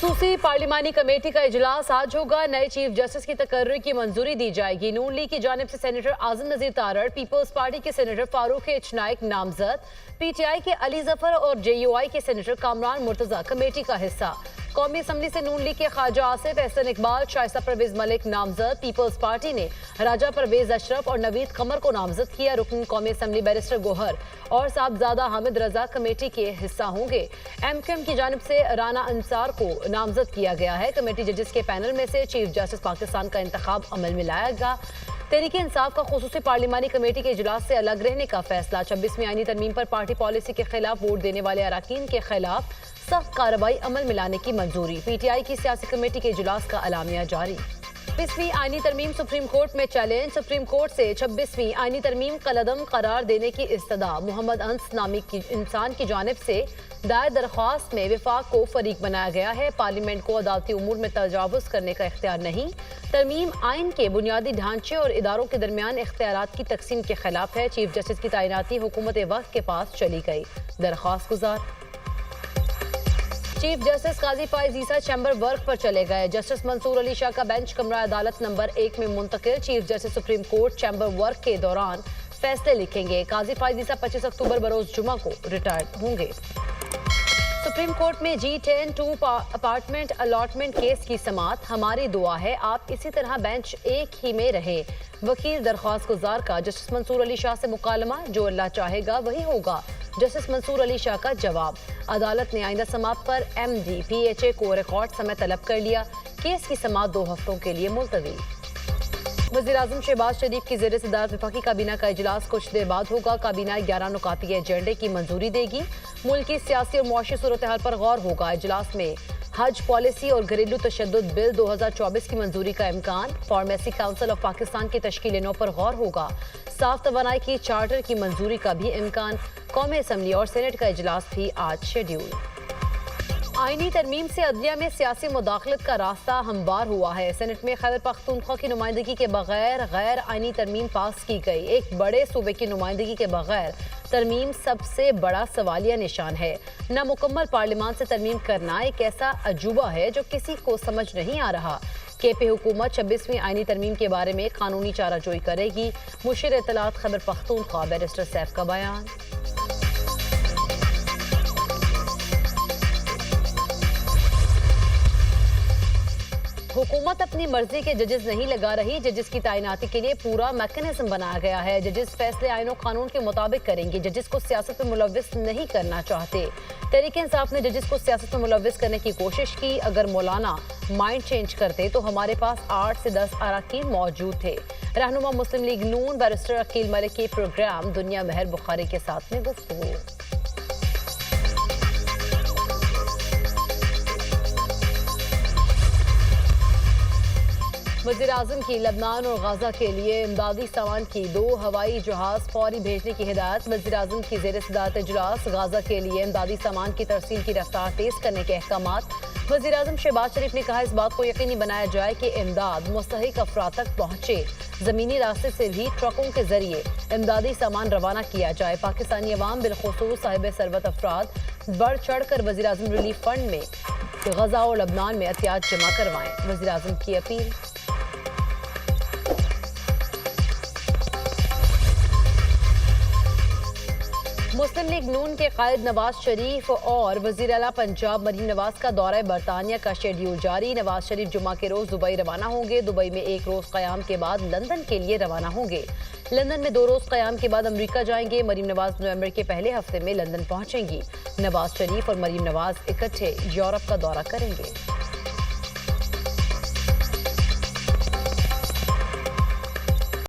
खसूसी पार्लिमानी कमेटी का इजलास आज होगा। नए चीफ जस्टिस की तकर्री की मंजूरी दी जाएगी। नून लीग की जानिब से सेनेटर आजम नजीर तारड़, पीपल्स पार्टी के सेनेटर फारूक एच नाइक नामजद, पीटीआई के अली जफर और जेयूआई के सेनेटर कामरान मुर्तजा कमेटी का हिस्सा। कौमी असम्बली से नून लीग के ख्वाजा आसिफ, एहसन इकबाल, शाइस्ता परवेज मलिक नामजद। पीपल्स पार्टी ने राजा परवेज अशरफ और नवीद कमर को नामजद किया। रुकन कौमी असम्बली बैरिस्टर गोहर और साहबजादा हामिद रजा कमेटी के हिस्सा होंगे। एमक्यूएम की जानिब से राना अंसार को नामजद किया गया है। कमेटी जजेस के पैनल में से चीफ जस्टिस पाकिस्तान का इंतखाब अमल में लाएगा। तहरीक इंसाफ का खुसूसी पार्लिमानी कमेटी के इजलास से अलग रहने का फैसला। 26वीं आईनी तरमीम पर पार्टी पॉलिसी के खिलाफ वोट देने वाले अरकान के खिलाफ सख्त कार्रवाई अमल में लाने की मंजूरी। पीटीआई की सियासी कमेटी के इजलास का अलामिया जारी। 26वीं आईनी तरमीम सुप्रीम कोर्ट में चैलेंज। सुप्रीम कोर्ट से 26वीं आईनी तरमीम कलअदम करार देने की इस्तदा। मोहम्मद अंस नामी की इंसान की जानिब से दायर दरख्वास्त में विफाक को फरीक बनाया गया है। पार्लियामेंट को अदालती उमूर में तजावुज करने का इख्तियार नहीं। तरमीम आइन के बुनियादी ढांचे और इदारों के दरमियान इख्तियारात की तकसीम के खिलाफ है। चीफ जस्टिस की तैनाती हुकूमत वक्त के पास चली गई। दरख्वास्त गुजार। चीफ जस्टिस काजी फाइज ईसा चैम्बर वर्क पर चले गए। जस्टिस मंसूर अली शाह का बेंच कमरा अदालत नंबर 1 में मुंतकिल। Chief justice supreme court chamber work के दौरान फैसले लिखेंगे। काजी फाइज ईसा 25 अक्टूबर बरोज जुमा को रिटायर्ड होंगे। सुप्रीम कोर्ट में G10-2 अपार्टमेंट अलॉटमेंट केस की समाअत। हमारी दुआ है आप इसी तरह बेंच एक ही में रहे। वकील दरख्वास्त गुजार का जस्टिस मंसूर अली शाह से मुकालमा। जो अल्लाह चाहेगा वही होगा। जस्टिस मंसूर अली शाह का जवाब। अदालत ने आइंदा समाअत पर MD-PHA को रिकॉर्ड समय तलब कर लिया। केस की समाअत 2 हफ्तों के लिए मुलतवी। वज़ीर-ए-आज़म शहबाज शरीफ की ज़ेर सदारत वफाकी काबीना का इजलास कुछ देर बाद होगा। काबीना 11 नुकाती एजेंडे की मंजूरी देगी। मुल्क की सियासी और मुआशी सूरत हाल पर गौर होगा। इजलास में हज पॉलिसी और घरेलू तशद्दुद बिल 2024 की मंजूरी का इम्कान। फार्मेसी काउंसिल ऑफ पाकिस्तान की तश्कील नौ पर गौर होगा। साफ तवानाई की चार्टर की मंजूरी का भी इम्कान। कौमी असम्बली और सेनेट का इजलास भी आज शेड्यूल। आईनी तरमीम से अदलिया में सियासी मुदाखलत का रास्ता हमवार हुआ है। सेनेट में खैबर पख्तूनख्वा की नुमाइंदगी के बगैर गैर आईनी तरमीम पास की गई। एक बड़े सूबे की नुमाइंदगी के बगैर तरमीम सबसे बड़ा सवालिया निशान है। नामुकम्मल पार्लियामान से तरमीम करना एक ऐसा अजूबा है जो किसी को समझ नहीं आ रहा। KP हुकूमत 26वीं आईनी तरमीम के बारे में कानूनी चाराजोई करेगी। मुशीर इत्तलात खैबर पख्तूनख्वा बैरिस्टर सैफ का बयान। हुकूमत अपनी मर्जी के जजेस नहीं लगा रही। जजेस की तैनाती के लिए पूरा मैकेनिज्म बनाया गया है। जजेस फैसले आईन और कानून के मुताबिक करेंगे। जजेस को सियासत में मुलव्विस नहीं करना चाहते। तहरीक इंसाफ ने जजेस को सियासत में मुलव्विस करने की कोशिश की। अगर मौलाना माइंड चेंज करते तो हमारे पास 8 से 10 अरकान मौजूद थे। रहनुमा मुस्लिम लीग नून बैरिस्टर अकील मलिक के प्रोग्राम दुनिया महर बुखारी के साथ में गुफ्तगू। वज़ीर-ए-आज़म की लबनान और गाजा के लिए इमदादी सामान की 2 हवाई जहाज फौरी भेजने की हिदायत। वज़ीर-ए-आज़म की ज़ेर सदारत इजलास। गाजा के लिए इमदादी सामान की तरसील की रफ्तार तेज करने के अहकामात। वज़ीर-ए-आज़म शहबाज शरीफ ने कहा इस बात को यकीनी बनाया जाए कि इमदाद मुस्तहिक अफराद तक पहुँचे। ज़मीनी रास्ते से भी ट्रकों के जरिए इमदादी सामान रवाना किया जाए। पाकिस्तानी अवाम बिलखुसूस साहिब सरवत अफराद बढ़ चढ़ कर वज़ीर-ए-आज़म रिलीफ फंड में गजा और लबनान में एहतियात जमा करवाएं। वज़ीर-ए-आज़म की अपील। मुस्लिम लीग नून के कायद नवाज शरीफ और वज़ीर आला पंजाब मरीम नवाज का दौरा बरतानिया का शेड्यूल जारी। नवाज शरीफ जुमा के रोज दुबई रवाना होंगे। दुबई में 1 रोज क़याम के बाद लंदन के लिए रवाना होंगे। लंदन में 2 रोज क़याम के बाद अमरीका जाएंगे। मरीम नवाज नवंबर के पहले हफ्ते में लंदन पहुंचेंगी। नवाज शरीफ और मरीम नवाज इकट्ठे यूरोप का दौरा करेंगे।